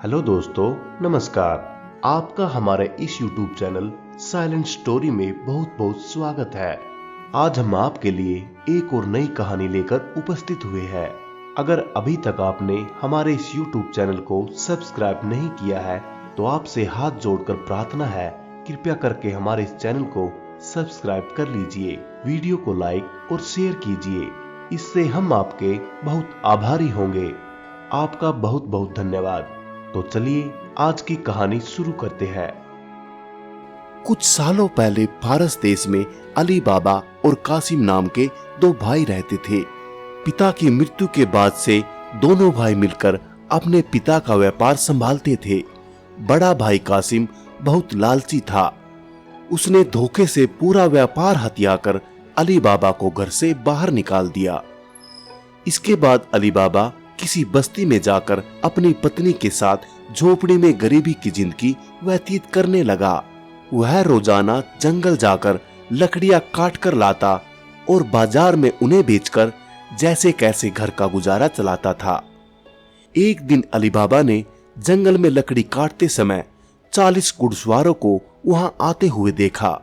Hello दोस्तों, नमस्कार। आपका हमारे इस YouTube चैनल साइलेंट स्टोरी में बहुत बहुत स्वागत है। आज हम आपके लिए एक और नई कहानी लेकर उपस्थित हुए हैं। अगर अभी तक आपने हमारे इस YouTube चैनल को सब्सक्राइब नहीं किया है तो आपसे हाथ जोड़कर प्रार्थना है, कृपया करके हमारे इस चैनल को सब्सक्राइब कर लीजिए, वीडियो को लाइक और शेयर कीजिए। इससे हम आपके बहुत आभारी होंगे। आपका बहुत बहुत धन्यवाद। तो चलिए आज की कहानी शुरू करते हैं। कुछ सालों पहले फारस देश में अली बाबा और कासिम नाम के दो भाई रहते थे। पिता की मृत्यु के बाद से दोनों भाई मिलकर अपने पिता का व्यापार संभालते थे। बड़ा भाई कासिम बहुत लालची था। उसने धोखे से पूरा व्यापार हथियाकर अली बाबा को घर से बाहर निकाल दिया। इसके बाद अली बाबा किसी बस्ती में जाकर अपनी पत्नी के साथ झोपड़ी में गरीबी की जिंदगी व्यतीत करने लगा। वह रोजाना जंगल जाकर लकड़ियां काट कर लाता और बाजार में उन्हें बेचकर जैसे कैसे घर का गुजारा चलाता था। एक दिन अली बाबा ने जंगल में लकड़ी काटते समय 40 घुड़सवारों को वहां आते हुए देखा।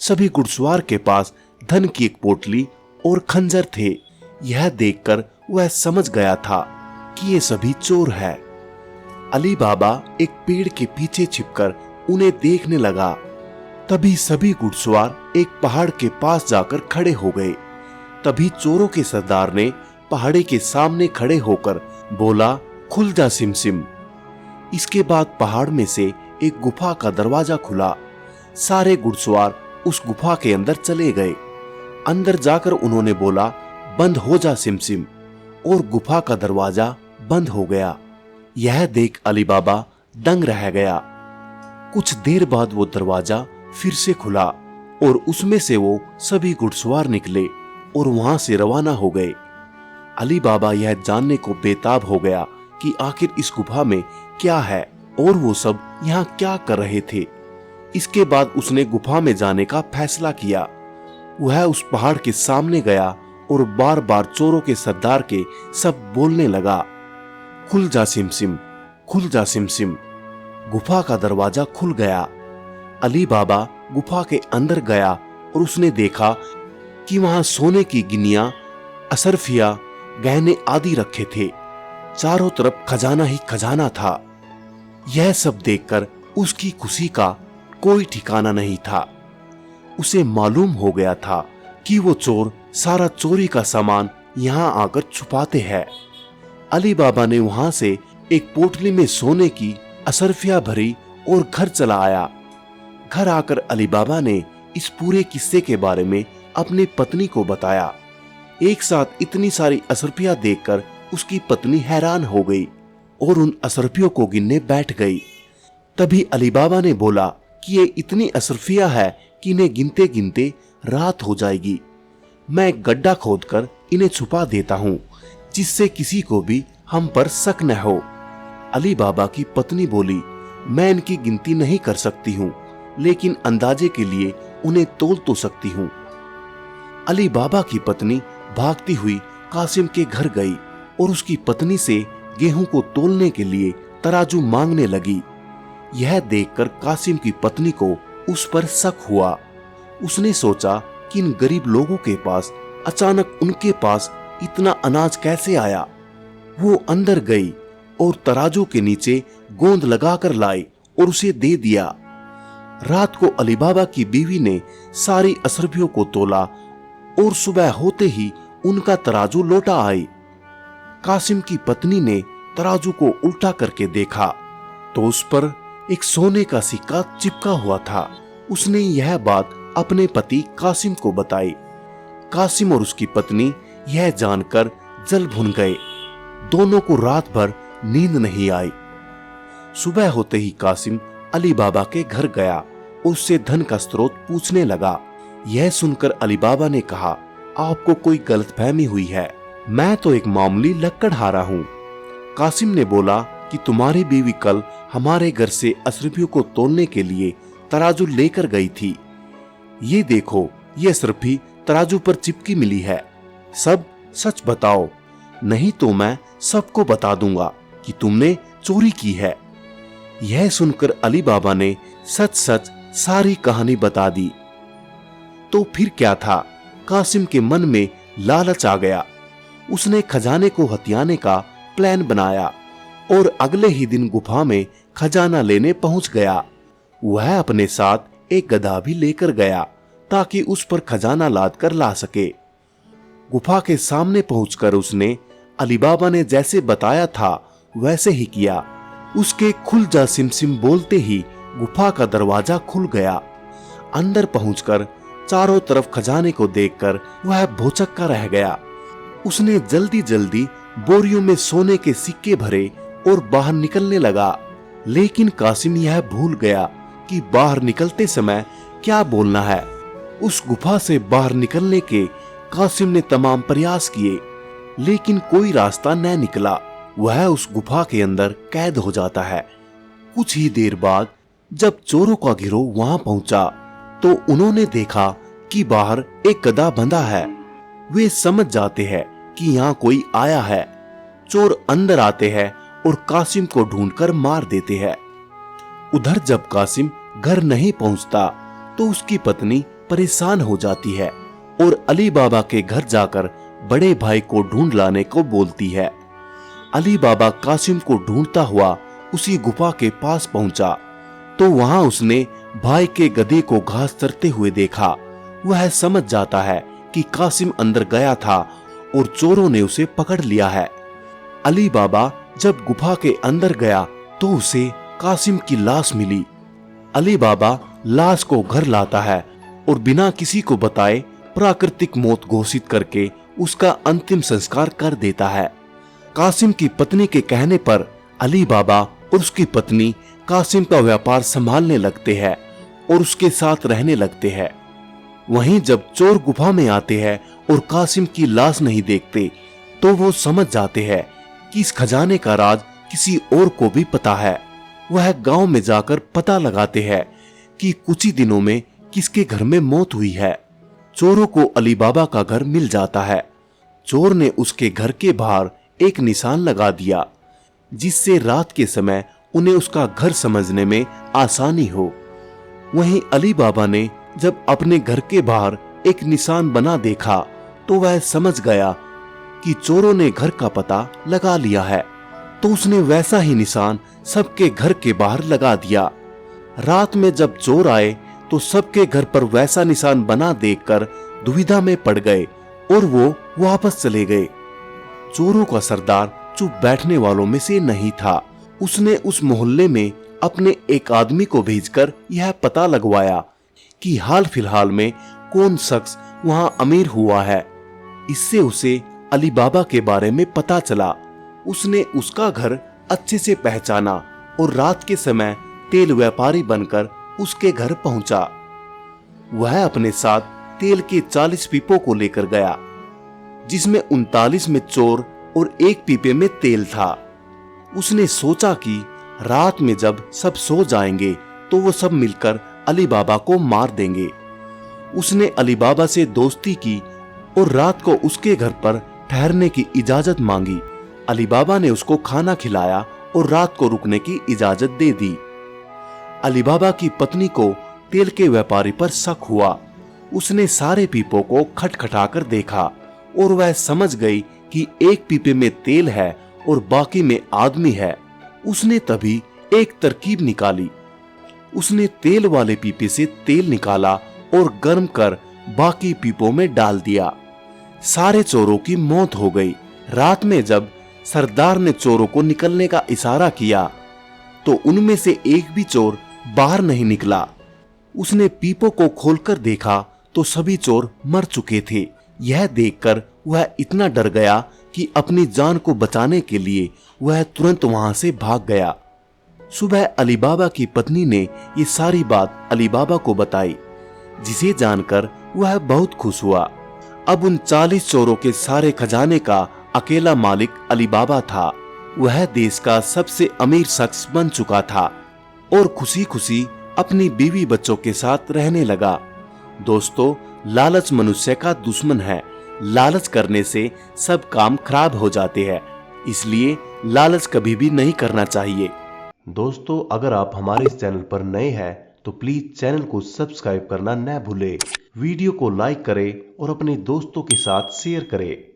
सभी घुड़सवार के पास धन की एक पोटली और खंजर थे। यह देखकर वह समझ गया था कि ये सभी चोर है। अली बाबा एक पेड़ के पीछे छिपकर उन्हें देखने लगा। तभी सभी घुड़सवार एक पहाड़ के पास जाकर खड़े हो गए। तभी चोरों के सरदार ने पहाड़ी के सामने खड़े होकर बोला, खुल जा सिमसिम। इसके बाद पहाड़ में से एक गुफा का दरवाजा खुला। सारे घुड़सवार उस गुफा के अंदर चले गए। अंदर जाकर उन्होंने बोला, बंद हो जा सिमसिम, और गुफा का दरवाजा बंद हो गया। यह देख अली बाबा दंग रह गया। कुछ देर बाद वो दरवाजा फिर से खुला और उसमें से वो सभी घुड़सवार निकले और वहां से रवाना हो गए। अली बाबा यह जानने को बेताब हो गया कि आखिर इस गुफा में क्या है और वो सब यहाँ क्या कर रहे थे। इसके बाद उसने गुफा में जाने का फैसला किया। वह उस पहाड़ के सामने गया और बार बार चोरों के सरदार के सब बोलने लगा, खुल जा सिमसिम, खुल जा सिमसिम। गुफा का दरवाजा खुल गया। अली बाबा गुफा के अंदर गया और उसने देखा कि वहां सोने की गिनियां, असरफिया, गहने आदि रखे थे। चारों तरफ खजाना ही खजाना था। यह सब देखकर उसकी खुशी का कोई ठिकाना नहीं था। उसे मालूम हो गया था कि वो चोर सारा चोरी का सामान यहाँ आकर छुपाते हैं। अली बाबा ने वहां से एक पोटली में सोने की असरफिया भरी और घर चला आया। घर आकर अली बाबा ने इस पूरे किस्से के बारे में अपनी पत्नी को बताया। एक साथ इतनी सारी असरफिया देखकर उसकी पत्नी हैरान हो गई और उन असरफियों को गिनने बैठ गई। तभी अली बाबा ने बोला कि ये इतनी असरफिया है कि इन्हें गिनते गिनते रात हो जाएगी। मैं एक गड्ढा खोदकर इन्हें छुपा देता हूँ, जिससे किसी को भी हम पर शक न हो। अली बाबा की पत्नी बोली, मैं इनकी गिनती नहीं कर सकती हूँ, लेकिन अंदाजे के लिए उन्हें तोल तो सकती हूँ। अली बाबा की पत्नी भागती हुई कासिम के घर गई और उसकी पत्नी से गेहूं को तोलने के लिए तराजू मांगने लगी। यह देखकर कासिम की पत्नी को उस पर शक हुआ। उसने सोचा कि इन गरीब लोगों के पास अचानक उनके पास इतना अनाज कैसे आया। वो अंदर गई और तराजू के नीचे गोंद लगाकर लाई और उसे दे दिया। रात को अली बाबा की बीवी ने सारी असरफियों को तोला और सुबह होते ही उनका तराजू लौटा आई। कासिम की पत्नी ने तराजू को उल्टा करके देखा तो उस पर एक सोने का सिक्का चिपका हुआ था। उसने यह बात अपने पति कासिम को बताई। कासिम और उसकी पत्नी यह जानकर जल भुन गए। दोनों को रात भर नींद नहीं आई। सुबह होते ही कासिम अली बाबा के घर गया और उससे धन का स्रोत पूछने लगा। यह सुनकर अली बाबा ने कहा, आपको कोई गलतफहमी हुई है, मैं तो एक मामूली लकड़हारा हूँ। कासिम ने बोला कि तुम्हारी बीवी कल हमारे घर से असरफियों को तोलने के लिए तराजू लेकर गई थी। ये देखो, ये असरफी तराजू पर चिपकी मिली है। सब सच बताओ, नहीं तो मैं सबको बता दूंगा कि तुमने चोरी की है यह सुनकर अली बाबा ने सच सच सारी कहानी बता दी। तो फिर क्या था, कासिम के मन में लालच आ गया। उसने खजाने को हथियाने का प्लान बनाया और अगले ही दिन गुफा में खजाना लेने पहुंच गया। वह अपने साथ एक गधा भी लेकर गया ताकि उस पर खजाना लाद कर ला सके। गुफा के सामने पहुंचकर उसने अली बाबा ने जैसे बताया था वैसे ही किया। उसके खुल जा सिमसिम बोलते ही गुफा का दरवाजा खुल गया। अंदर पहुंचकर चारों तरफ खजाने को देखकर वह भौचक्का रह गया। उसने जल्दी जल्दी बोरियों में सोने के सिक्के भरे और बाहर निकलने लगा। लेकिन कासिम यह भूल गया कि बाहर निकलते समय क्या बोलना है। उस गुफा से बाहर निकलने के कासिम ने तमाम प्रयास किए, लेकिन कोई रास्ता न निकला। वह उस गुफा के अंदर कैद हो जाता है। कुछ ही देर बाद जब चोरों का गिरोह वहां पहुंचा तो उन्होंने देखा कि बाहर एक गधा बंधा है। वे समझ जाते हैं कि यहाँ कोई आया है। चोर अंदर आते हैं और कासिम को ढूंढकर मार देते हैं। उधर जब कासिम घर नहीं पहुंचता तो उसकी पत्नी परेशान हो जाती है और अली बाबा के घर जाकर बड़े भाई को ढूंढ लाने को बोलती है। अली बाबा कासिम को ढूंढता हुआ उसी गुफा के पास पहुंचा तो वहां उसने भाई के गधे को घास चरते हुए देखा। वह समझ जाता है कि कासिम अंदर गया था और चोरों ने उसे पकड़ लिया है। अली बाबा जब गुफा के अंदर गया तो उसे कासिम की लाश मिली। अली बाबा लाश को घर लाता है और बिना किसी को बताए प्राकृतिक मौत घोषित करके उसका अंतिम संस्कार कर देता है। कासिम की पत्नी के कहने पर अली बाबा और उसकी पत्नी कासिम का व्यापार संभालने लगते हैं और उसके साथ रहने लगते हैं। वहीं जब चोर गुफा में आते हैं और कासिम की लाश नहीं देखते तो वो समझ जाते हैं कि इस खजाने का राज किसी और को भी पता है। वह गांव में जाकर पता लगाते हैं कि कुछ ही दिनों में किसके घर में मौत हुई है। चोरों को अली बाबा का घर मिल जाता है। चोर ने उसके घर के बाहर एक निशान लगा दिया जिससे रात के समय उन्हें उसका घर समझने में आसानी हो। वहीं अली बाबा ने जब अपने घर के बाहर एक निशान बना देखा तो वह समझ गया कि चोरों ने घर का पता लगा लिया है, तो उसने वैसा ही निशान सबके घर के बाहर लगा दिया। रात में जब चोर आए तो सबके घर पर वैसा निशान बना देखकर दुविधा में पड़ गए और वो वापस चले गए। चोरों का सरदार चुप बैठने वालों में से नहीं था। उसने उस मोहल्ले में अपने एक आदमी को भेजकर यह पता लगवाया कि हाल फिलहाल में कौन शख्स वहां अमीर हुआ है। इससे उसे अली बाबा के बारे में पता चला। उसने उसका घर अच्छे से पहचाना और रात के समय तेल व्यापारी बनकर उसके घर पहुंचा। वह अपने साथ तेल के 40 पीपों को लेकर गया, जिसमें 39 में चोर और एक पीपे में तेल था। उसने सोचा कि रात में जब सब सो जाएंगे तो वो सब मिलकर अली बाबा को मार देंगे। उसने अली बाबा से दोस्ती की और रात को उसके घर पर ठहरने की इजाजत मांगी। अली बाबा ने उसको खाना खिलाया और रात को रुकने की इजाजत दे दी। अली बाबा की पत्नी को तेल के व्यापारी पर शक हुआ। उसने सारे पीपों को खटखटाकर देखा और वह समझ गई कि एक पीपे में तेल है और बाकी में आदमी है। उसने तभी एक तरकीब निकाली। उसने तेल वाले पीपे से तेल निकाला और गर्म कर बाकी पीपों में डाल दिया। सारे चोरों की मौत हो गई। रात में जब सरदार ने चोरों को निकलने का इशारा किया तो उनमें से एक भी चोर बाहर नहीं निकला। उसने पीपों को खोलकर देखा तो सभी चोर मर चुके थे। यह देखकर वह इतना डर गया कि अपनी जान को बचाने के लिए वह तुरंत वहां से भाग गया। सुबह अली बाबा की पत्नी ने ये सारी बात अली बाबा को बताई, जिसे जानकर वह बहुत खुश हुआ। अब उन 40 चोरों के सारे खजाने का अकेला मालिक अली बाबा था। वह देश का सबसे अमीर शख्स बन चुका था और खुशी खुशी अपनी बीवी बच्चों के साथ रहने लगा। दोस्तों, लालच मनुष्य का दुश्मन है। लालच करने से सब काम खराब हो जाते हैं, इसलिए लालच कभी भी नहीं करना चाहिए। दोस्तों, अगर आप हमारे इस चैनल पर नए हैं तो प्लीज चैनल को सब्सक्राइब करना न भूलें। वीडियो को लाइक करें और अपने दोस्तों के साथ शेयर करें।